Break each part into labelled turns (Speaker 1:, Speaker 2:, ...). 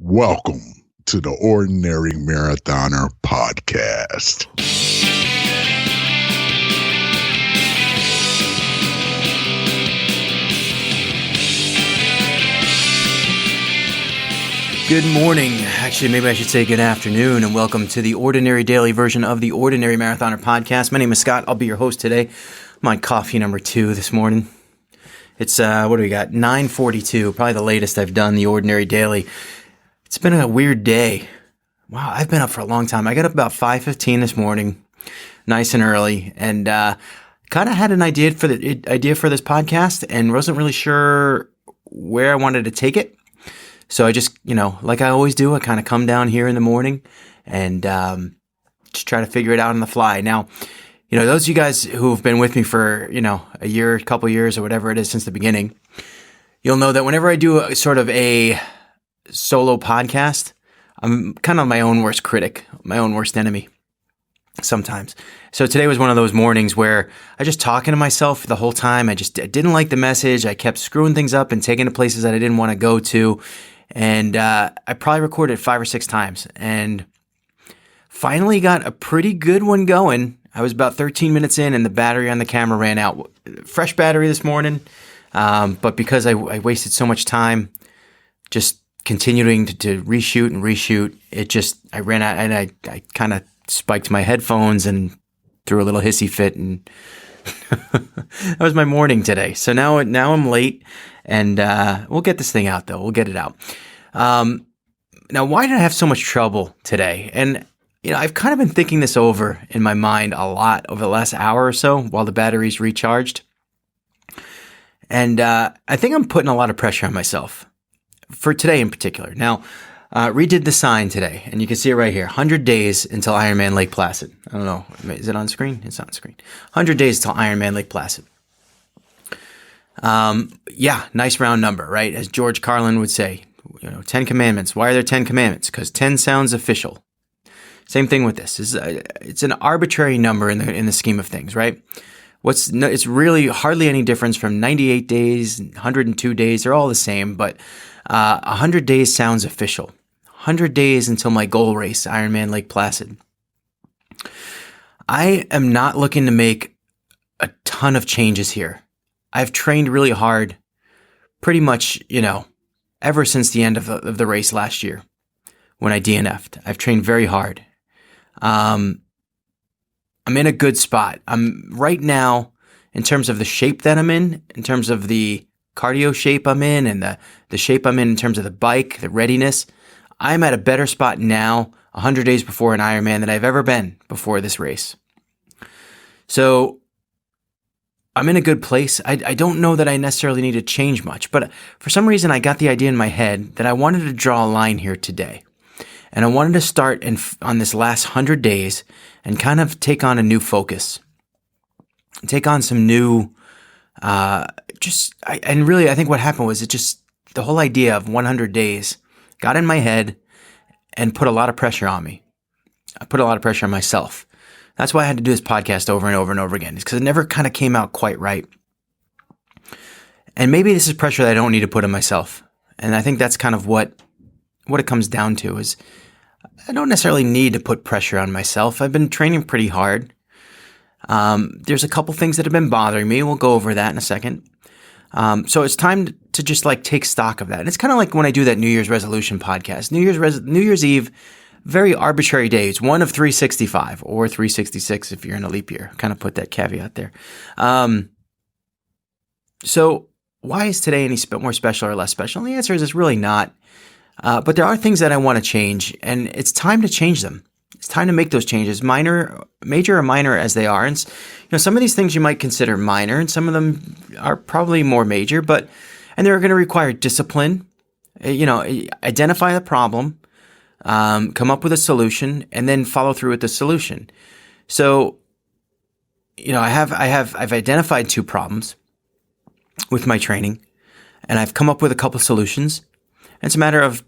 Speaker 1: Welcome to the Ordinary Marathoner podcast.
Speaker 2: Good morning. Actually, maybe I should say good afternoon, and welcome to the Ordinary Daily version of the Ordinary Marathoner podcast. My name is Scott. I'll be your host today. I'm on coffee number 2 this morning. It's, what do we got? 9:42, probably the latest I've done the Ordinary Daily. It's been a weird day. Wow, I've been up for a long time. I got up about 5:15 this morning, nice and early, and kind of had an idea for this podcast and wasn't really sure where I wanted to take it. So I just, like I always do, I kind of come down here in the morning and just try to figure it out on the fly. Now, those of you guys who have been with me for, a year, a couple years or whatever it is since the beginning, you'll know that whenever I do a sort of a solo podcast, I'm kind of my own worst critic, my own worst enemy sometimes. So today was one of those mornings where I just talking to myself the whole time. I didn't like the message. I kept screwing things up and taking to places that I didn't want to go to. And I probably recorded 5 or 6 times and finally got a pretty good one going. I was about 13 minutes in and the battery on the camera ran out. Fresh battery this morning. But because I wasted so much time just continuing to reshoot, I ran out and I kind of spiked my headphones and threw a little hissy fit, and that was my morning today. So now I'm late, and we'll get this thing out though. We'll get it out. Now, why did I have so much trouble today? And I've kind of been thinking this over in my mind a lot over the last hour or so while the battery's recharged, and I think I'm putting a lot of pressure on myself for today in particular. Now, redid the sign today, and you can see it right here. 100 days until Ironman Lake Placid. I don't know. Is it on screen? It's on screen. 100 days until Ironman Lake Placid. Yeah, nice round number, right? As George Carlin would say, 10 commandments. Why are there 10 commandments? Because 10 sounds official. Same thing with this. It's an arbitrary number in the scheme of things, right? It's really hardly any difference from 98 days, 102 days. They're all the same, but 100 days sounds official. 100 days until my goal race, Ironman Lake Placid. I am not looking to make a ton of changes here. I've trained really hard pretty much, ever since the end of the race last year when I DNF'd. I've trained very hard. I'm in a good spot. I'm right now, in terms of the shape that I'm in terms of the cardio shape I'm in, and the shape I'm in terms of the bike, the readiness, I'm at a better spot now, 100 days before an Ironman, than I've ever been before this race. So I'm in a good place. I don't know that I necessarily need to change much, but for some reason I got the idea in my head that I wanted to draw a line here today. And I wanted to start on this last 100 days and kind of take on a new focus, take on some new, I think what happened was the whole idea of 100 days got in my head and put a lot of pressure on me. I put a lot of pressure on myself. That's why I had to do this podcast over and over and over again. It's because it never kind of came out quite right. And maybe this is pressure that I don't need to put on myself. And I think that's kind of what it comes down to is I don't necessarily need to put pressure on myself. I've been training pretty hard. There's a couple things that have been bothering me. We'll go over that in a second. So it's time to just take stock of that. And it's kind of like when I do that New Year's resolution podcast. New Year's Eve, very arbitrary days, one of 365 or 366 if you're in a leap year. Kind of put that caveat there. So why is today any more special or less special? And the answer is it's really not. But there are things that I want to change, and it's time to change them. It's time to make those changes, major or minor as they are. And some of these things you might consider minor, and some of them are probably more major. And they're going to require discipline. Identify the problem, come up with a solution, and then follow through with the solution. So, I've identified 2 problems with my training, and I've come up with a couple solutions. It's a matter of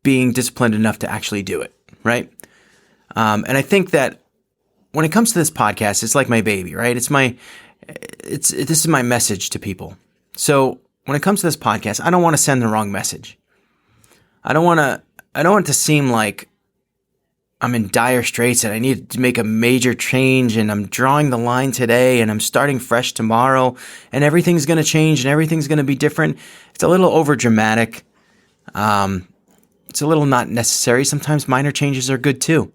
Speaker 2: being disciplined enough to actually do it, right? And I think that when it comes to this podcast, it's like my baby, right? This is my message to people. So when it comes to this podcast, I don't want to send the wrong message. I don't want it to seem like I'm in dire straits and I need to make a major change and I'm drawing the line today and I'm starting fresh tomorrow and everything's going to change and everything's going to be different. It's a little over dramatic. It's a little not necessary. Sometimes minor changes are good too.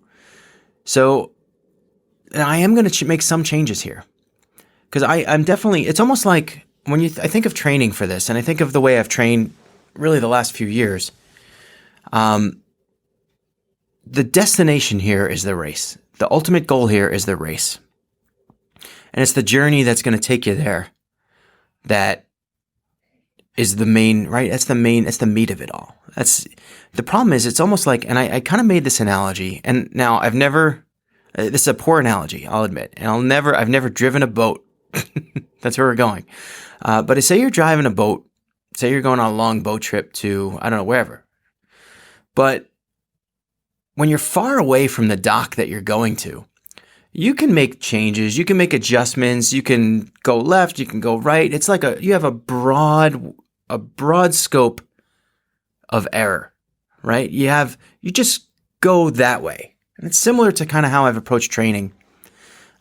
Speaker 2: So I am going to make some changes here because I'm definitely, it's almost like when I think of training for this and I think of the way I've trained really the last few years, the destination here is the race. The ultimate goal here is the race. And it's the journey that's going to take you there that is the main, right? That's the meat of it all. The problem is it's almost like, and I kind of made this analogy, and now this is a poor analogy, I'll admit, and I've never driven a boat. That's where we're going. But say you're driving a boat, say you're going on a long boat trip to, I don't know, wherever. But when you're far away from the dock that you're going to, you can make changes, you can make adjustments, you can go left, you can go right. It's like you have a broad scope of error, right? You just go that way. And it's similar to kind of how I've approached training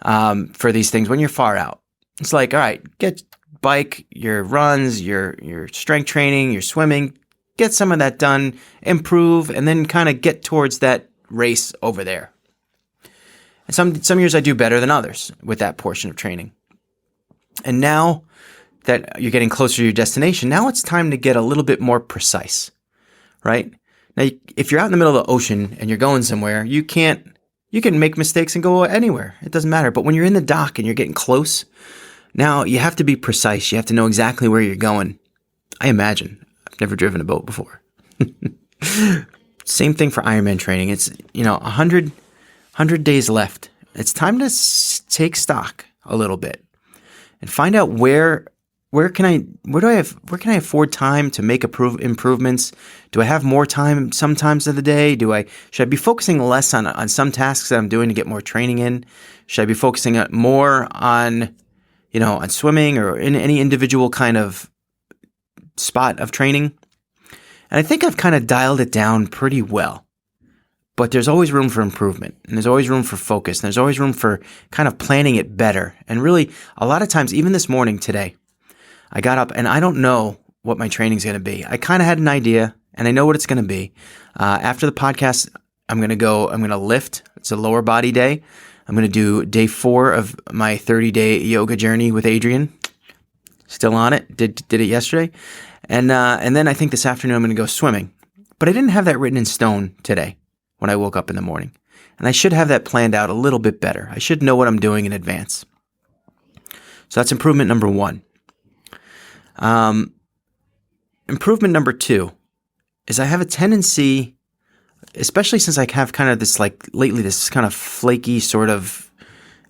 Speaker 2: for these things when you're far out. It's like, all right, get bike, your runs, your strength training, your swimming, get some of that done, improve, and then kind of get towards that race over there. And some years I do better than others with that portion of training. And now that you're getting closer to your destination, now it's time to get a little bit more precise, right? Now, if you're out in the middle of the ocean and you're going somewhere, you can make mistakes and go anywhere. It doesn't matter. But when you're in the dock and you're getting close, now you have to be precise. You have to know exactly where you're going. I imagine. I've never driven a boat before. Same thing for Ironman training. It's, 100 days left. It's time to take stock a little bit and find out where can I afford time to make improvements? Do I have more time sometimes of the day? Should I be focusing less on some tasks that I'm doing to get more training in? Should I be focusing more on swimming or in any individual kind of spot of training? And I think I've kind of dialed it down pretty well, but there's always room for improvement and there's always room for focus and there's always room for kind of planning it better. And really a lot of times, even this morning today, I got up and I don't know what my training's going to be. I kind of had an idea and I know what it's going to be. After the podcast, I'm going to lift. It's a lower body day. I'm going to do day 4 of my 30-day yoga journey with Adrian. Still on it. Did it yesterday. And then I think this afternoon I'm going to go swimming. But I didn't have that written in stone today when I woke up in the morning. And I should have that planned out a little bit better. I should know what I'm doing in advance. So that's improvement number 1. Improvement number 2 is I have a tendency, especially since I have kind of this lately, this kind of flaky sort of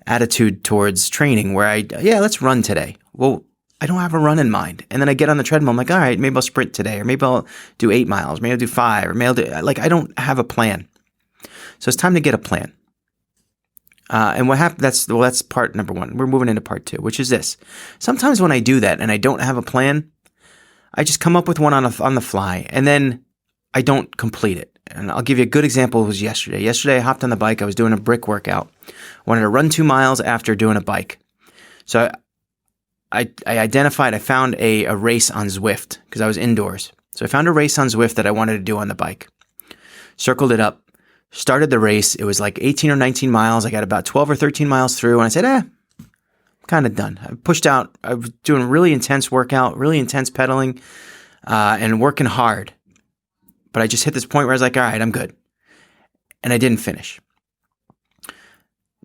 Speaker 2: attitude towards training where let's run today. Well, I don't have a run in mind. And then I get on the treadmill. I'm like, all right, maybe I'll sprint today, or maybe I'll do 8 miles, maybe I'll do 5, or maybe I'll do, I don't have a plan. So it's time to get a plan. And what happened, that's part number 1. We're moving into part 2, which is this. Sometimes when I do that and I don't have a plan, I just come up with one on the fly and then I don't complete it. And I'll give you a good example. It was yesterday. Yesterday I hopped on the bike. I was doing a brick workout. I wanted to run 2 miles after doing a bike. So I found a race on Zwift because I was indoors. So I found a race on Zwift that I wanted to do on the bike. Circled it up. Started the race. It was like 18 or 19 miles. I got about 12 or 13 miles through and I said, I'm kind of done. I pushed out. I was doing really intense workout, really intense pedaling, and working hard. But I just hit this point where I was like, all right, I'm good. And I didn't finish.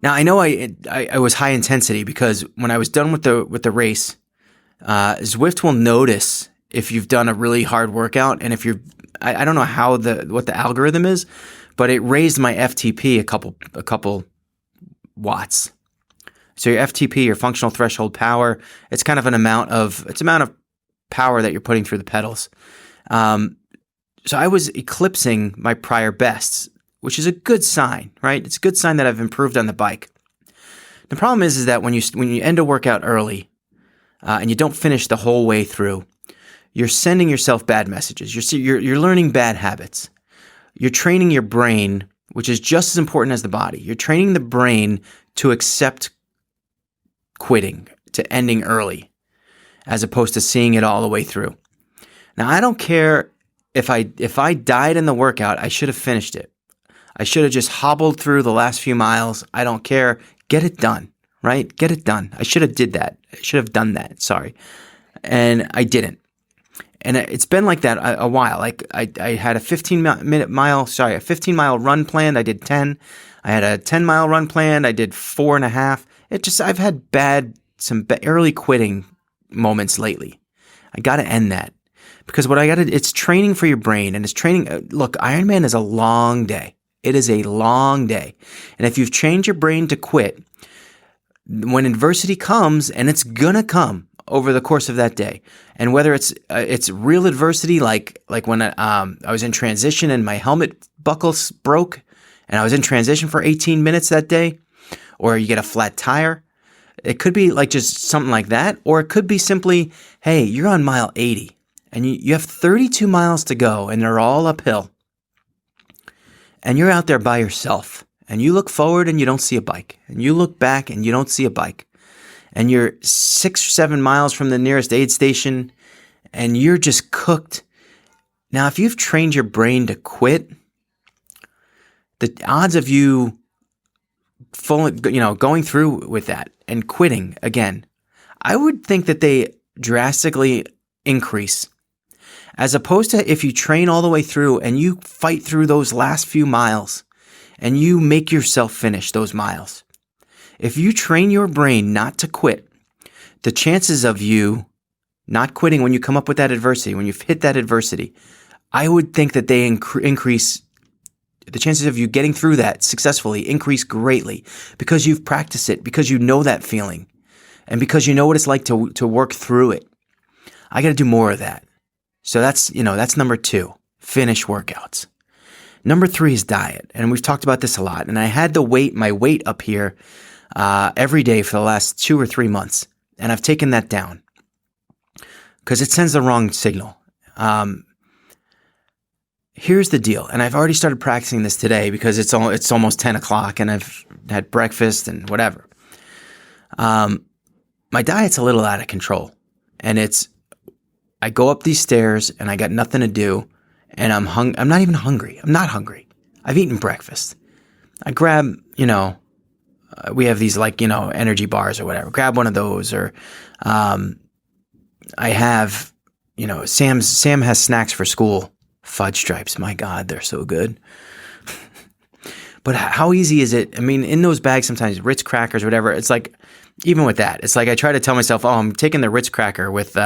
Speaker 2: Now, I know I was high intensity because when I was done with the race, Zwift will notice if you've done a really hard workout. And if I don't know what the algorithm is, but it raised my FTP a couple watts. So your FTP, your functional threshold power, it's kind of amount of power that you're putting through the pedals. So I was eclipsing my prior bests, which is a good sign, right? It's a good sign that I've improved on the bike. The problem is that when you end a workout early and you don't finish the whole way through, you're sending yourself bad messages. You're learning bad habits. You're training your brain, which is just as important as the body. You're training the brain to accept quitting, to ending early, as opposed to seeing it all the way through. Now, I don't care if I died in the workout, I should have finished it. I should have just hobbled through the last few miles. I don't care. Get it done, right? Get it done. I should have did that. I should have done that. Sorry. And I didn't. And it's been like that a while. Like I had a 15 mile run planned. I did 10. I had a 10-mile run planned. I did 4.5. I've had some early quitting moments lately. I got to end that because it's training for your brain, and it's training. Look, Ironman is a long day. It is a long day. And if you've trained your brain to quit, when adversity comes, and it's gonna come over the course of that day, and whether it's real adversity, like when I was in transition and my helmet buckles broke, and I was in transition for 18 minutes that day, or you get a flat tire, it could be like just something like that, or it could be simply, hey, you're on mile 80, and you have 32 miles to go, and they're all uphill. And you're out there by yourself, and you look forward and you don't see a bike, and you look back and you don't see a bike, and you're 6 or 7 miles from the nearest aid station, and you're just cooked. Now, if you've trained your brain to quit, the odds of you going through with that and quitting again, I would think that they drastically increase. As opposed to if you train all the way through and you fight through those last few miles and you make yourself finish those miles. If you train your brain not to quit, the chances of you not quitting when you come up with that adversity, when you've hit that adversity, I would think that they increase. The chances of you getting through that successfully increase greatly because you've practiced it, because you know that feeling, and because you know what it's like to work through it. I got to do more of that. So that's number 2, finish workouts. Number 3 is diet. And we've talked about this a lot. And I had my weight up here every day for the last 2 or 3 months. And I've taken that down because it sends the wrong signal. Here's the deal. And I've already started practicing this today because it's almost 10 o'clock and I've had breakfast and whatever. My diet's a little out of control. And I go up these stairs and I got nothing to do, and I'm not even hungry. I'm not hungry. I've eaten breakfast. I grab, we have these energy bars or whatever. Grab one of those, or I have, Sam has snacks for school. Fudge stripes. My God, they're so good. But how easy is it? I mean, in those bags sometimes, Ritz crackers or whatever, it's like, even with that, it's like I try to tell myself, oh, I'm taking the Ritz cracker with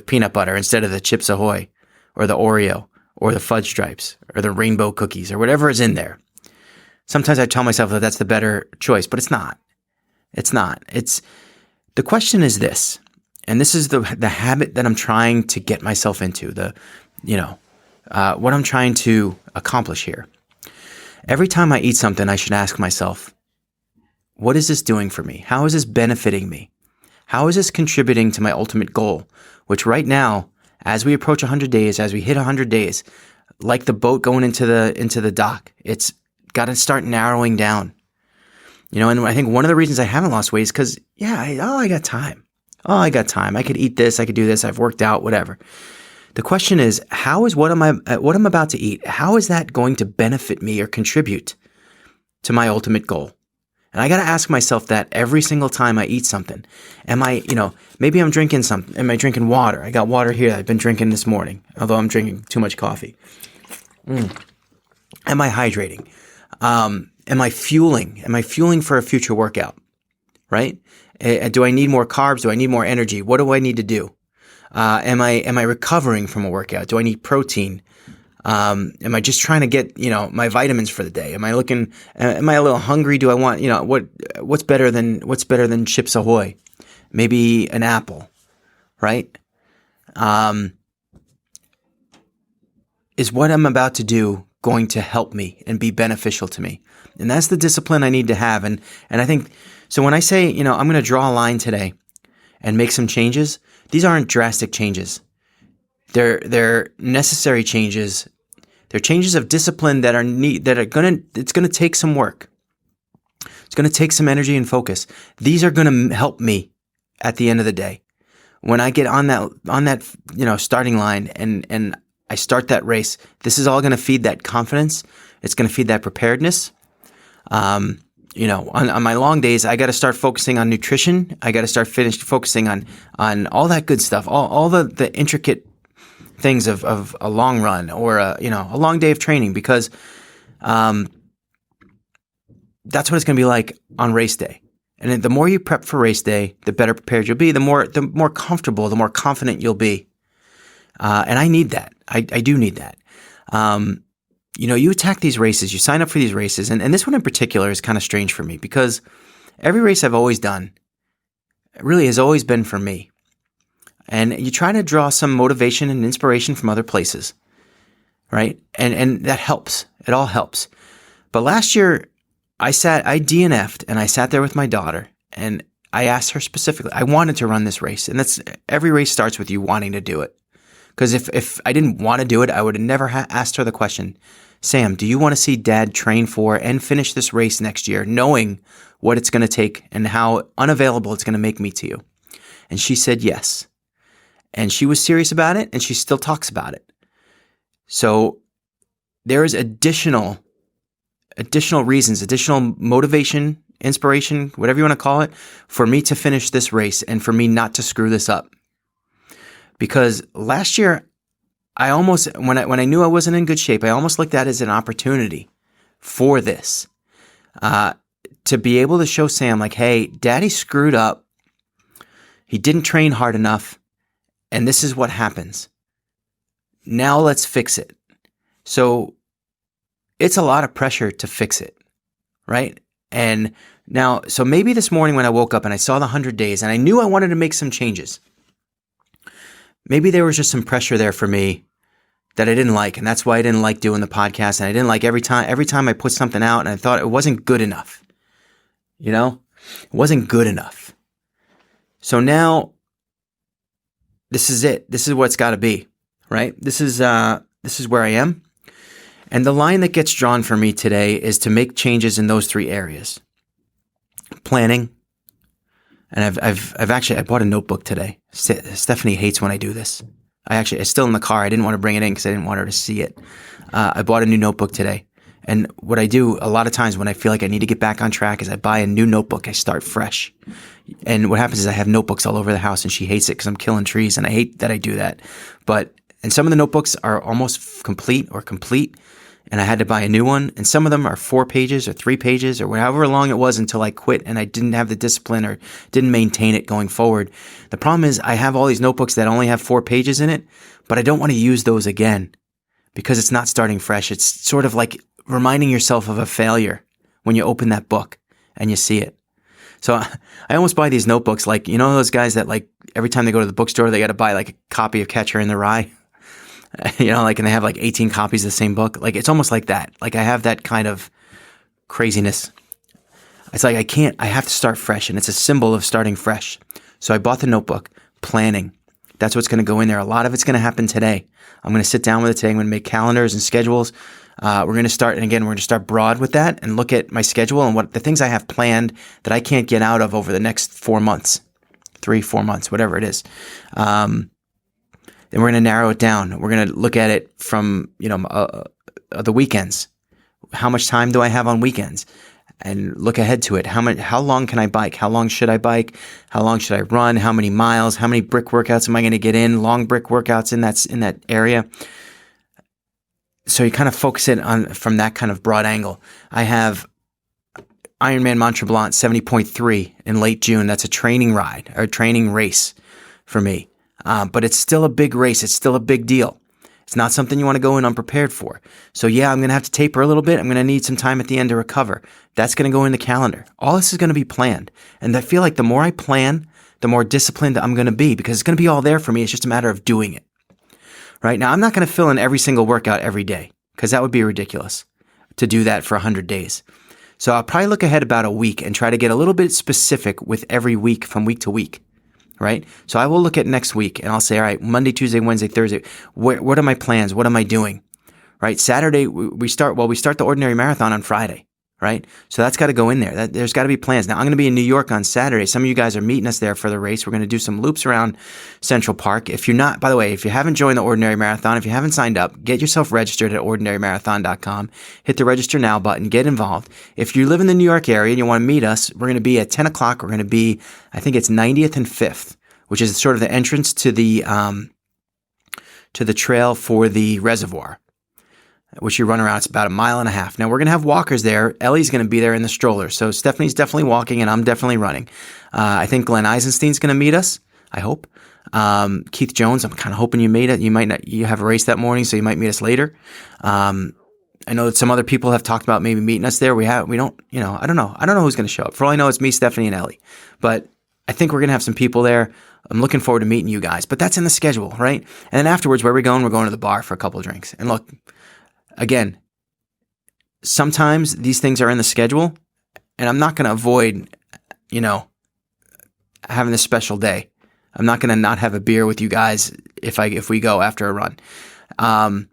Speaker 2: peanut butter instead of the Chips Ahoy or the Oreo or the fudge stripes or the rainbow cookies or whatever is in there. Sometimes I tell myself that that's the better choice, but it's not. It's not. The question is this, and this is the habit that I'm trying to get myself into, what I'm trying to accomplish here. Every time I eat something, I should ask myself, what is this doing for me? How is this benefiting me? How is this contributing to my ultimate goal? Which right now, as we approach 100 days, as we hit 100 days, like the boat going into the dock, it's got to start narrowing down. And I think one of the reasons I haven't lost weight is because, I got time. I got time. I could eat this. I could do this. I've worked out, whatever. The question is, what I'm about to eat, how is that going to benefit me or contribute to my ultimate goal? And I got to ask myself that every single time I eat something. Am I, maybe I'm drinking something. Am I drinking water? I got water here that I've been drinking this morning, although I'm drinking too much coffee. Am I hydrating? Am I fueling? Am I fueling for a future workout? Right? Do I need more carbs? Do I need more energy? What do I need to do? Am I recovering from a workout? Do I need protein? Am I just trying to get, my vitamins for the day? Am I a little hungry? Do I want, what's better than Chips Ahoy? Maybe an apple, right? Is what I'm about to do going to help me and be beneficial to me? And that's the discipline I need to have. And I think, so when I say, I'm going to draw a line today and make some changes, these aren't drastic changes. They're necessary changes. They're changes of discipline that it's gonna take some work. It's gonna take some energy and focus. These are gonna help me at the end of the day. When I get on that starting line and I start that race, this is all gonna feed that confidence. It's gonna feed that preparedness. On my long days, I got to start focusing on nutrition. I got to start focusing on all that good stuff, all the intricate things of a long run or a long day of training, because that's what it's going to be like on race day. And the more you prep for race day, the better prepared you'll be. The more comfortable, the more confident you'll be. And I need that. I do need that. You attack these races, you sign up for these races, and this one in particular is kind of strange for me because every race I've always done really has always been for me. And you try to draw some motivation and inspiration from other places, right? And that helps. It all helps. But last year, I DNF'd and I sat there with my daughter and I asked her specifically, I wanted to run this race. And every race starts with you wanting to do it. Because if I didn't want to do it, I would have never asked her the question, Sam, do you want to see Dad train for and finish this race next year, knowing what it's going to take and how unavailable it's going to make me to you? And she said yes. And she was serious about it, and she still talks about it. So there is additional reasons, additional motivation, inspiration, whatever you want to call it, for me to finish this race and for me not to screw this up. Because last year, I almost, when I knew I wasn't in good shape, I almost looked at it as an opportunity for this, to be able to show Sam, like, hey, Daddy screwed up. He didn't train hard enough. And this is what happens. Now let's fix it. So it's a lot of pressure to fix it, right? And now, so maybe this morning when I woke up and I saw the 100 days and I knew I wanted to make some changes, maybe there was just some pressure there for me that I didn't like. And that's why I didn't like doing the podcast. And I didn't like every time I put something out and I thought it wasn't good enough. It wasn't good enough. So now, this is it. This is what it's got to be, right? This is where I am. And the line that gets drawn for me today is to make changes in those three areas. Planning. And I bought a notebook today. Stephanie hates when I do this. It's still in the car. I didn't want to bring it in because I didn't want her to see it. I bought a new notebook today. And what I do a lot of times when I feel like I need to get back on track is I buy a new notebook. I start fresh. And what happens is I have notebooks all over the house and she hates it because I'm killing trees and I hate that I do that. And some of the notebooks are almost complete and I had to buy a new one. And some of them are 4 pages or 3 pages or however long it was until I quit and I didn't have the discipline or didn't maintain it going forward. The problem is I have all these notebooks that only have 4 pages in it, but I don't want to use those again because it's not starting fresh. It's sort of like reminding yourself of a failure when you open that book and you see it. So I almost buy these notebooks like, those guys that like every time they go to the bookstore, they got to buy like a copy of Catcher in the Rye, and they have like 18 copies of the same book. Like it's almost like that. Like I have that kind of craziness. It's like I have to start fresh and it's a symbol of starting fresh. So I bought the notebook, planning. That's what's going to go in there. A lot of it's going to happen today. I'm going to sit down with it today. I'm going to make calendars and schedules. We're going to start, and again, we're going to start broad with that and look at my schedule and what the things I have planned that I can't get out of over the next 4 months, 3-4 months, whatever it is. Then we're going to narrow it down. We're going to look at it from, the weekends. How much time do I have on weekends? And look ahead to it. How long can I bike? How long should I bike? How long should I run? How many miles? How many brick workouts am I going to get in? Long brick workouts in that area. So you kind of focus it on from that kind of broad angle. I have Ironman Mont Tremblant 70.3 in late June. That's a training ride or a training race for me. But it's still a big race. It's still a big deal. It's not something you want to go in unprepared for. So yeah, I'm going to have to taper a little bit. I'm going to need some time at the end to recover. That's going to go in the calendar. All this is going to be planned. And I feel like the more I plan, the more disciplined I'm going to be because it's going to be all there for me. It's just a matter of doing it. Right now, I'm not going to fill in every single workout every day because that would be ridiculous to do that for 100 days. So I'll probably look ahead about a week and try to get a little bit specific with every week from week to week. right? So I will look at next week and I'll say, all right, Monday, Tuesday, Wednesday, Thursday, what are my plans? What am I doing? Right? Saturday, we start the Ordinary Marathon on Friday, right? So that's got to go in there. There's got to be plans. Now, I'm going to be in New York on Saturday. Some of you guys are meeting us there for the race. We're going to do some loops around Central Park. If you're not, by the way, if you haven't joined the Ordinary Marathon, if you haven't signed up, get yourself registered at ordinarymarathon.com. Hit the register now button. Get involved. If you live in the New York area and you want to meet us, we're going to be at 10 o'clock. We're going to be, I think it's 90th and 5th, which is sort of the entrance to the trail for the reservoir, which you run around. It's about a mile and a half. Now, we're going to have walkers there. Ellie's going to be there in the stroller. So Stephanie's definitely walking and I'm definitely running. I think Glenn Eisenstein's going to meet us, I hope. Keith Jones, I'm kind of hoping you made it. You might not, you have a race that morning, so you might meet us later. I know that some other people have talked about maybe meeting us there. I don't know. I don't know who's going to show up. For all I know, it's me, Stephanie, and Ellie. But I think we're going to have some people there. I'm looking forward to meeting you guys. But that's in the schedule, right? And then afterwards, where are we going? We're going to the bar for a couple of drinks. And look, again, sometimes these things are in the schedule, and I'm not going to avoid, having this special day. I'm not going to not have a beer with you guys if we go after a run. I'm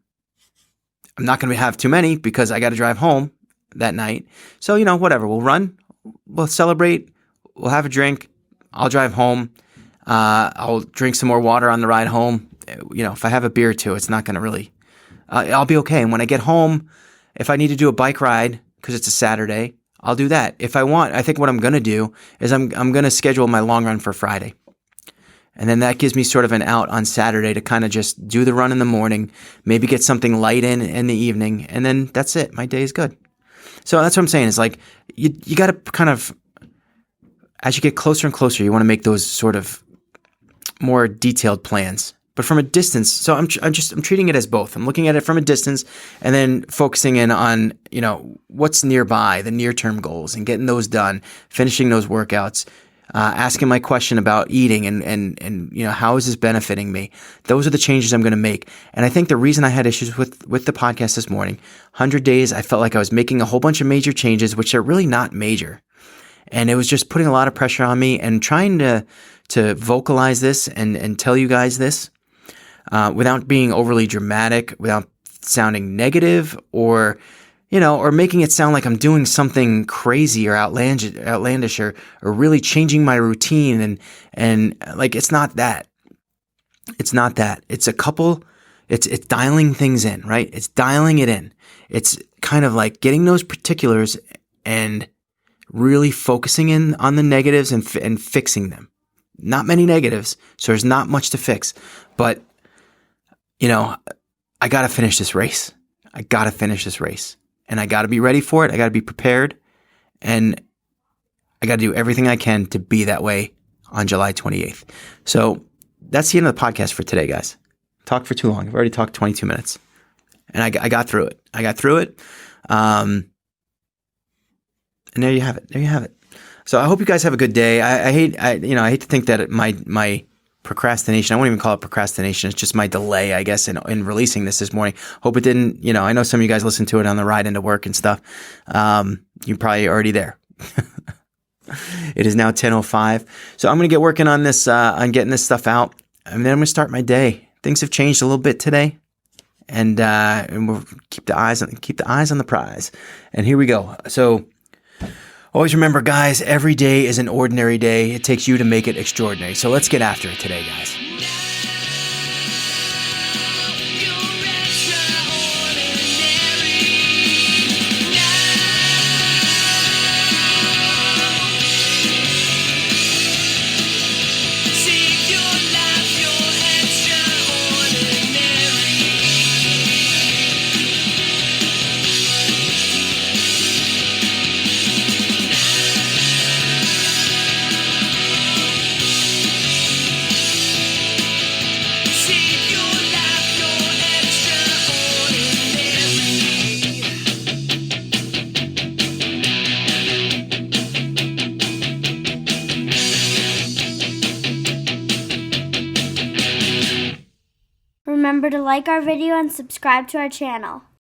Speaker 2: not going to have too many because I got to drive home that night. So, whatever. We'll run. We'll celebrate. We'll have a drink. I'll drive home. I'll drink some more water on the ride home. If I have a beer or two, it's not going to really... I'll be okay. And when I get home, if I need to do a bike ride because it's a Saturday, I'll do that. If I want, I think what I'm going to do is I'm going to schedule my long run for Friday. And then that gives me sort of an out on Saturday to kind of just do the run in the morning, maybe get something light in the evening, and then that's it. My day is good. So that's what I'm saying. It's like you got to kind of, as you get closer and closer, you want to make those sort of more detailed plans. But from a distance, so I'm treating it as both. I'm looking at it from a distance and then focusing in on, what's nearby, the near-term goals, and getting those done, finishing those workouts, asking my question about eating and how is this benefiting me? Those are the changes I'm going to make. And I think the reason I had issues with the podcast this morning, 100 days, I felt like I was making a whole bunch of major changes, which are really not major. And it was just putting a lot of pressure on me and trying to vocalize this and tell you guys this. Without being overly dramatic, without sounding negative or making it sound like I'm doing something crazy or outlandish or really changing my routine. And like, it's not that. It's not that. It's it's dialing things in, right? It's dialing it in. It's kind of like getting those particulars and really focusing in on the negatives and fixing them. Not many negatives, so there's not much to fix, but I got to finish this race. And I got to be ready for it. I got to be prepared. And I got to do everything I can to be that way on July 28th. So that's the end of the podcast for today, guys. Talked for too long. I've already talked 22 minutes. And I got through it. And there you have it. So I hope you guys have a good day. I hate to think that my procrastination, I won't even call it procrastination. It's just my delay, I guess, in releasing this morning. Hope it didn't, I know some of you guys listen to it on the ride into work and stuff. You're probably already there. It is now 10:05. So I'm going to get working on this, on getting this stuff out. And then I'm going to start my day. Things have changed a little bit today. And we'll keep the eyes on the prize. And here we go. So always remember, guys, every day is an ordinary day. It takes you to make it extraordinary. So let's get after it today, guys.
Speaker 3: Remember to like our video and subscribe to our channel.